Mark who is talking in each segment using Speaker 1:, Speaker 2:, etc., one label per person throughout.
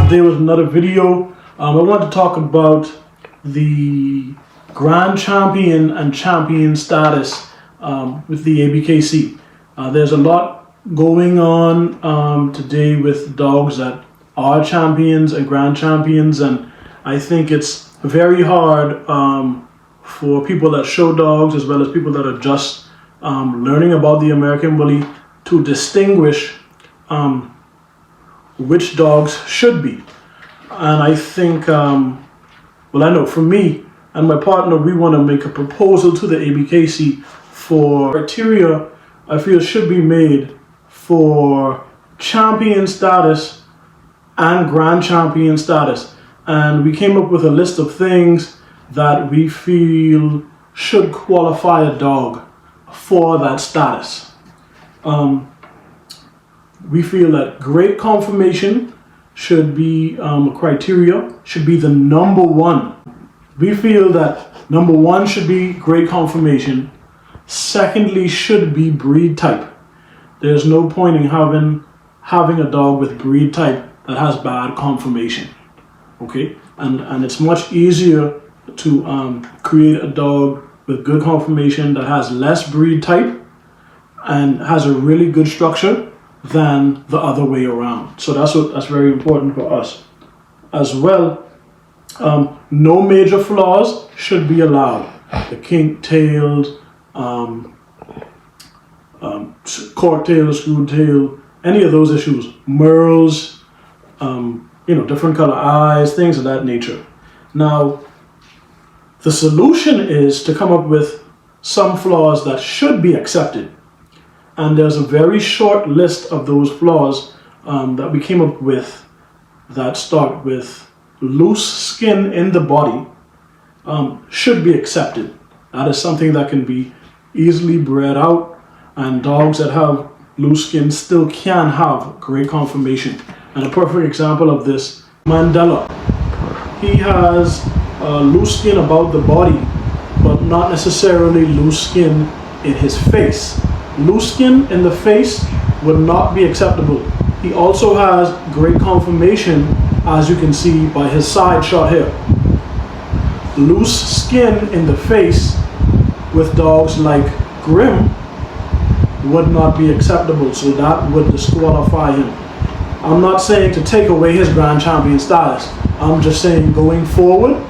Speaker 1: today with another video. I want to talk about the Grand Champion and Champion status with the A.B.K.C. There's a lot going on today with dogs that are champions and Grand Champions, and I think it's very hard for people that show dogs as well as people that are just learning about the American Bully to distinguish which dogs should be. And I think, I know for me and my partner, we want to make a proposal to the A.B.K.C. for criteria I feel should be made for champion status and Grand Champion status. And we came up with a list of things that we feel should qualify a dog for that status. We feel that great conformation should be a criteria, should be the number one. We feel that number one should be great conformation. Secondly, should be breed type. There's no point in having a dog with breed type that has bad conformation. Okay, and it's much easier to create a dog with good conformation that has less breed type and has a really good structure than the other way around. So that's very important for us. As well, no major flaws should be allowed. The kink-tailed, cork-tailed, screw-tailed, any of those issues, merles, different color eyes, things of that nature. Now, the solution is to come up with some flaws that should be accepted. And there's a very short list of those flaws that we came up with that start with loose skin in the body should be accepted. That is something that can be easily bred out, and dogs that have loose skin still can have great conformation. And a perfect example of this, Mandela. He has loose skin about the body, but not necessarily loose skin in his face. Loose skin in the face would not be acceptable. He also has great conformation, as you can see by his side shot here. Loose skin in the face with dogs like Grim would not be acceptable, so that would disqualify him. I'm not saying to take away his Grand Champion status. I'm just saying going forward,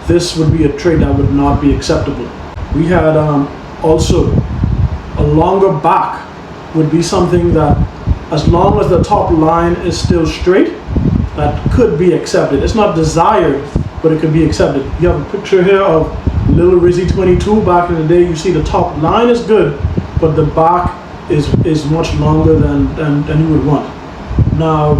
Speaker 1: this would be a trait that would not be acceptable. We had also a longer back would be something that, as long as the top line is still straight, that could be accepted. It's not desired, but it could be accepted. You have a picture here of Little Rizzy 22 back in the day. You see the top line is good, but the back is much longer than you would want. Now,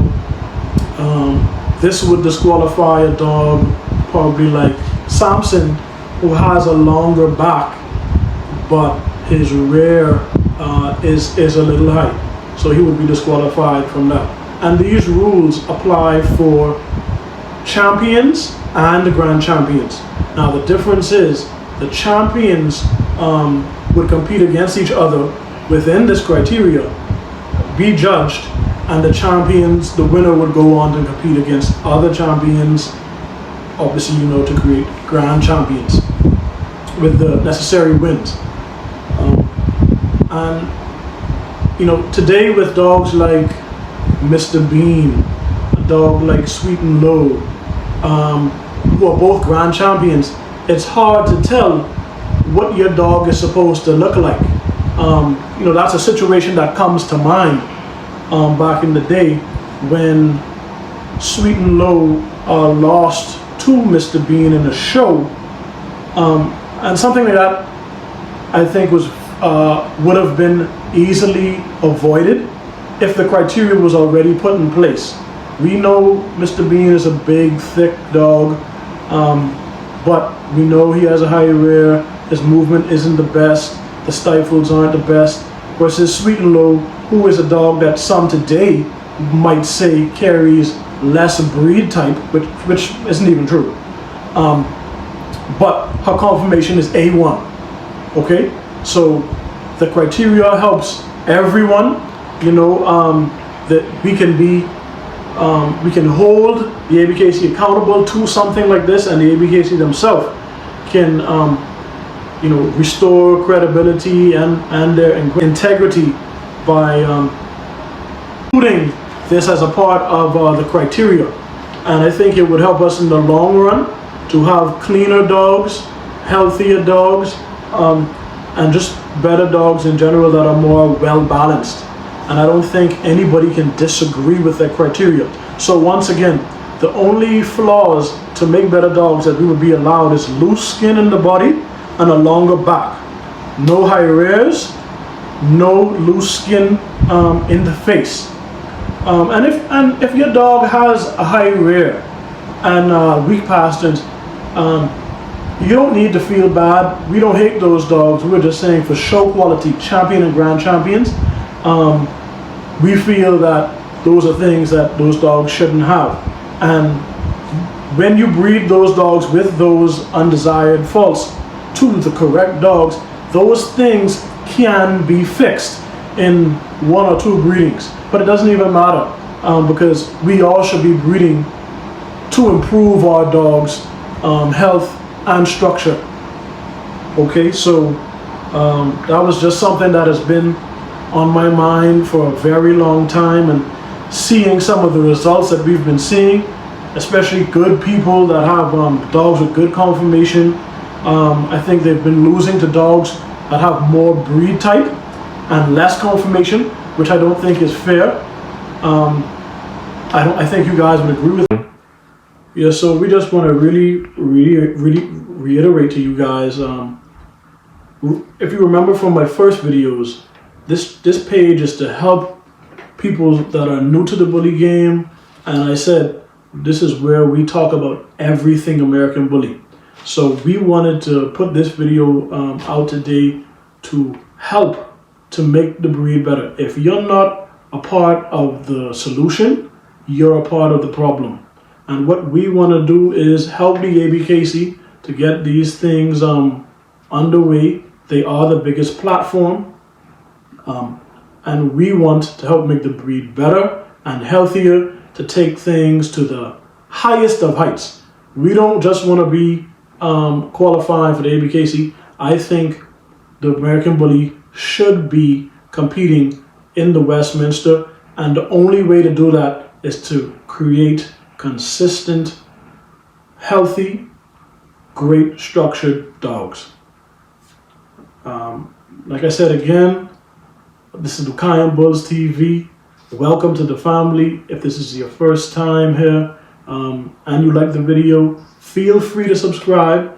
Speaker 1: this would disqualify a dog probably like Samson, who has a longer back, but his rear is a little high, so he would be disqualified from that. And these rules apply for champions and the Grand Champions. Now the difference is the champions would compete against each other within this criteria, be judged, and the champions, the winner, would go on to compete against other champions, obviously, to create Grand Champions with the necessary wins. And today with dogs like Mr. Bean, a dog like Sweet and Low, who are both Grand Champions, it's hard to tell what your dog is supposed to look like. That's a situation that comes to mind back in the day when Sweet and Low lost to Mr. Bean in a show, and something like that I think would have been easily avoided if the criteria was already put in place. We know Mr. Bean is a big, thick dog, but we know he has a high rear, his movement isn't the best, the stifles aren't the best, versus Sweet and Low, who is a dog that some today might say carries less breed type, which isn't even true. But her conformation is A1. Okay, so the criteria helps everyone, that we can be we can hold the A.B.K.C accountable to something like this, and the A.B.K.C themselves can restore credibility and their integrity by including this as a part of the criteria. And I think it would help us in the long run to have cleaner dogs, healthier dogs, and just better dogs in general that are more well balanced. And I don't think anybody can disagree with that criteria. So once again, the only flaws to make better dogs that we would be allowed is loose skin in the body and a longer back. No high rears, no loose skin in the face. And if your dog has a high rear and weak pasterns, you don't need to feel bad. We don't hate those dogs. We're just saying for show quality, champion and grand champions, we feel that those are things that those dogs shouldn't have. And when you breed those dogs with those undesired faults to the correct dogs, those things can be fixed in 1 or 2 breedings. But it doesn't even matter because we all should be breeding to improve our dogs' health and structure. Okay, so that was just something that has been on my mind for a very long time, and seeing some of the results that we've been seeing, especially good people that have dogs with good conformation. I think they've been losing to dogs that have more breed type and less conformation, which I don't think is fair. I think you guys would agree with me. Yeah, so we just want to really reiterate to you guys, if you remember from my first videos, this page is to help people that are new to the bully game, and I said this is where we talk about everything American Bully. So we wanted to put this video out today to help to make the breed better. If you're not a part of the solution, you're a part of the problem. And what we want to do is help the A.B.K.C to get these things underway. They are the biggest platform, and we want to help make the breed better and healthier, to take things to the highest of heights. We don't just want to be qualifying for the A.B.K.C. I think the American Bully should be competing in the Westminster, and the only way to do that is to create consistent, healthy, great structured dogs. Like I said again, this is Dukayan Bulls TV. Welcome to the family. If this is your first time here and you like the video, feel free to subscribe.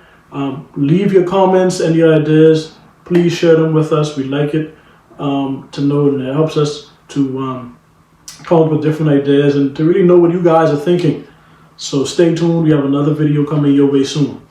Speaker 1: Leave your comments and your ideas. Please share them with us. We like it to know, and it helps us to come up with different ideas and to really know what you guys are thinking. So stay tuned. We have another video coming your way soon.